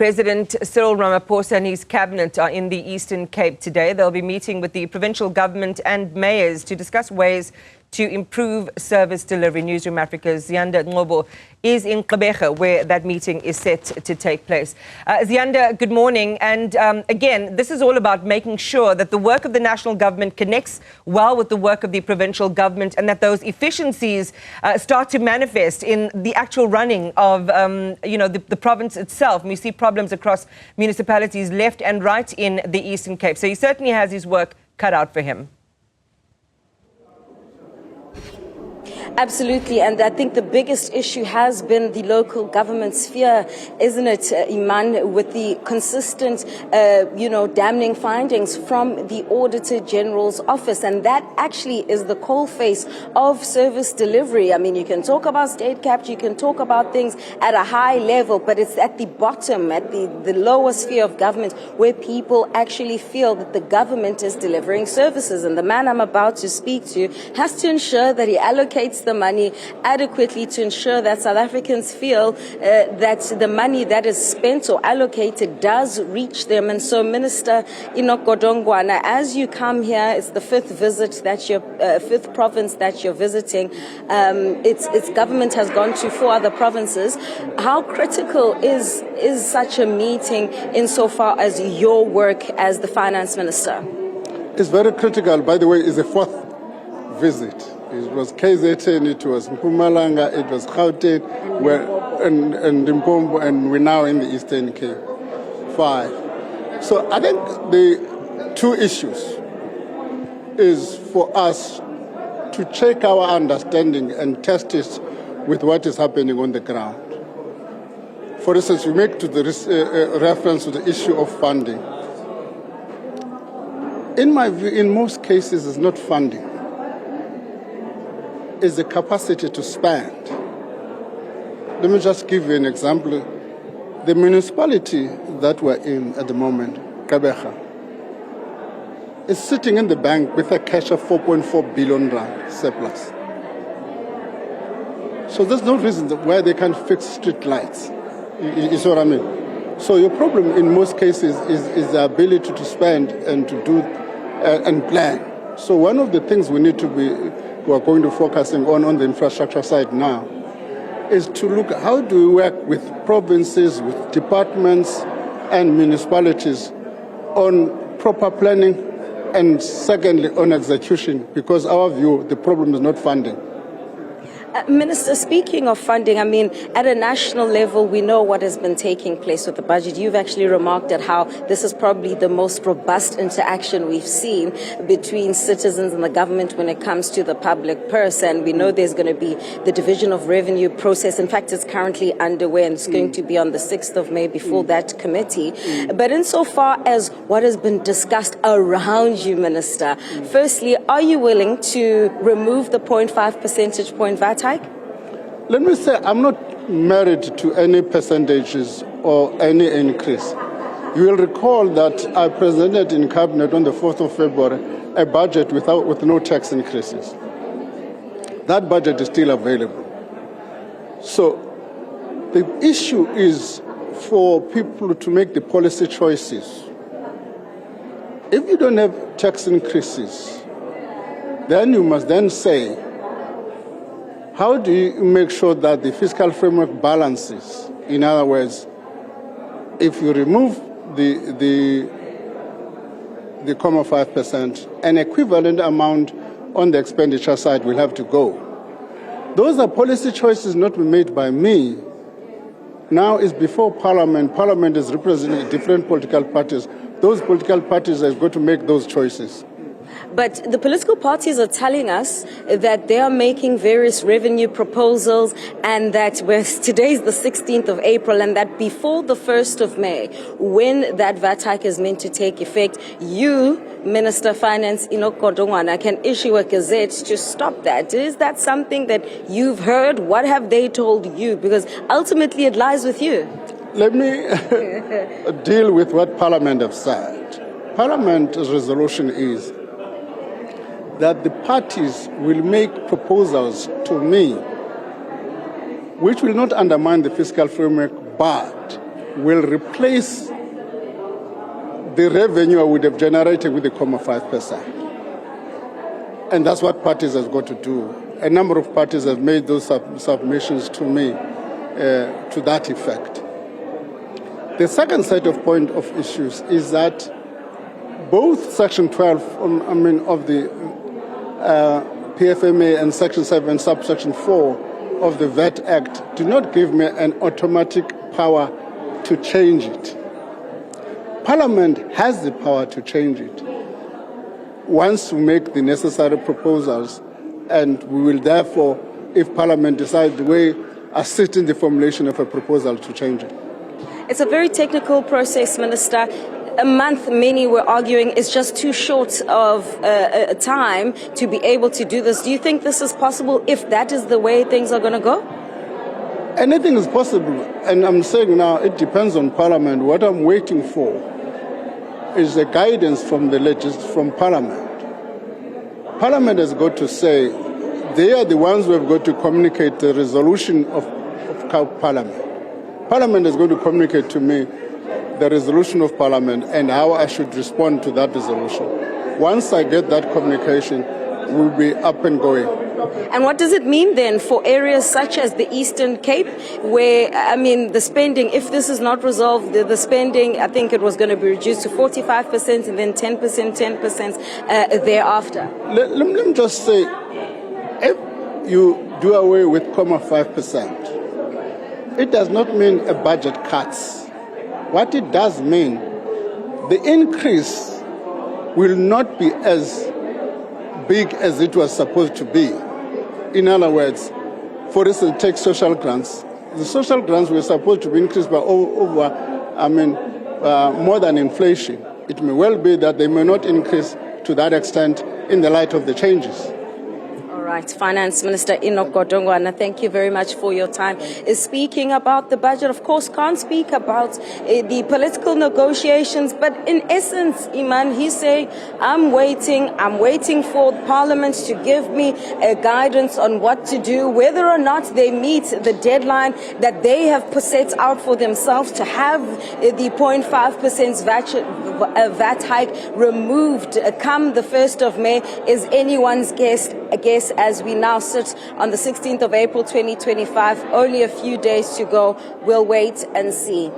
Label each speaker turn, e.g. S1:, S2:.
S1: President Cyril Ramaphosa and his cabinet are in the Eastern Cape today. They'll be meeting with the provincial government and mayors to discuss ways to improve service delivery. Newzroom Afrika's Ziyanda Ngcobo is in Gqeberha, where that meeting is set to take place. Ziyanda, good morning. And again, this is all about making sure that the work of the national government connects well with the work of the provincial government, and that those efficiencies start to manifest in the actual running of, the province itself. And we see problems across municipalities left and right in the Eastern Cape. So he certainly has his work cut out for him.
S2: Absolutely, and I think the biggest issue has been the local government sphere, isn't it, Iman, with the consistent, damning findings from the Auditor General's office, and that actually is the coalface of service delivery. I mean, you can talk about state capture, you can talk about things at a high level, but it's at the bottom, at the lower sphere of government, where people actually feel that the government is delivering services. And the man I'm about to speak to has to ensure that he allocates the money adequately to ensure that South Africans feel that the money that is spent or allocated does reach them. And so, Minister Enoch Godongwana, as you come here, it's the fifth province that you're visiting. Its government has gone to 4 other provinces. How critical is such a meeting insofar as your work as the finance minister?
S3: It's very critical. By the way, it's the 4th visit. It was KZN, it was Mpumalanga, it was Gauteng, and Ngcobo, and we're now in the Eastern Cape. 5. So I think the 2 issues is for us to check our understanding and test it with what is happening on the ground. For instance, we make to the reference to the issue of funding. In my view, in most cases, it's not funding. Is the capacity to spend. Let me just give you an example. The municipality that we're in at the moment, Gqeberha, is sitting in the bank with a cash of 4.4 billion rand surplus. So there's no reason why they can't fix street lights. You see what I mean? So your problem in most cases is the ability to spend and to do and plan. So one of the things we are going to focusing on the infrastructure side now is to look at how do we work with provinces, with departments and municipalities on proper planning, and secondly on execution, because our view, the problem is not funding.
S2: Minister, speaking of funding, I mean, at a national level, we know what has been taking place with the budget. You've actually remarked at how this is probably the most robust interaction we've seen between citizens and the government when it comes to the public purse. And we know there's going to be the division of revenue process. In fact, it's currently underway and it's going to be on the 6th of May before that committee. But insofar as what has been discussed around you, Minister, firstly, are you willing to remove the 0.5 percentage point VAT hike?
S3: Let me say, I'm not married to any percentages or any increase. You will recall that I presented in Cabinet on the 4th of February a budget with no tax increases. That budget is still available. So the issue is for people to make the policy choices. If you don't have tax increases, then you must then say, how do you make sure that the fiscal framework balances? In other words, if you remove the 0.5%, an equivalent amount on the expenditure side will have to go. Those are policy choices not made by me. Now it's before Parliament. Parliament is representing different political parties. Those political parties have got to make those choices.
S2: But the political parties are telling us that they are making various revenue proposals, and that today is the 16th of April, and that before the 1st of May, when that VAT hike is meant to take effect, you, Minister Finance Enoch Godongwana, can issue a gazette to stop that. Is that something that you've heard? What have they told you? Because ultimately it lies with you.
S3: Let me deal with what Parliament have said. Parliament's resolution is that the parties will make proposals to me which will not undermine the fiscal framework, but will replace the revenue I would have generated with the 0.5%. And that's what parties have got to do. A number of parties have made those submissions to me to that effect. The second set of point of issues is that both Section 12 of the PFMA and Section 7, subsection 4 of the VAT Act do not give me an automatic power to change it. Parliament has the power to change it once we make the necessary proposals, and we will therefore, if Parliament decides the way, assist in the formulation of a proposal to change it.
S2: It's a very technical process, Minister. A month, many were arguing, is just too short of a time to be able to do this. Do you think this is possible if that is the way things are going to go?
S3: Anything is possible, and I'm saying now it depends on Parliament. What I'm waiting for is the guidance from from Parliament. Parliament has got to say, they are the ones who have got to communicate the resolution of Parliament. Parliament is going to communicate to me the resolution of Parliament and how I should respond to that resolution. Once I get that communication, we'll be up and going.
S2: And what does it mean then for areas such as the Eastern Cape, where, the spending, if this is not resolved, the spending, I think it was going to be reduced to 45% and then 10% thereafter?
S3: Let me just say, if you do away with 0.5%, it does not mean a budget cuts. What it does mean, the increase will not be as big as it was supposed to be. In other words, for instance, take social grants. The social grants were supposed to be increased by more than inflation. It may well be that they may not increase to that extent in the light of the changes.
S2: All right, Finance Minister Enoch Godongwana, thank you very much for your time. Is speaking about the budget, of course, can't speak about the political negotiations, but in essence, Iman, he's saying, I'm waiting for Parliament to give me guidance on what to do, whether or not they meet the deadline that they have set out for themselves to have the 0.5% VAT hike removed come the 1st of May is anyone's guess as we now sit on the 16th of April 2025, only a few days to go. We'll wait and see.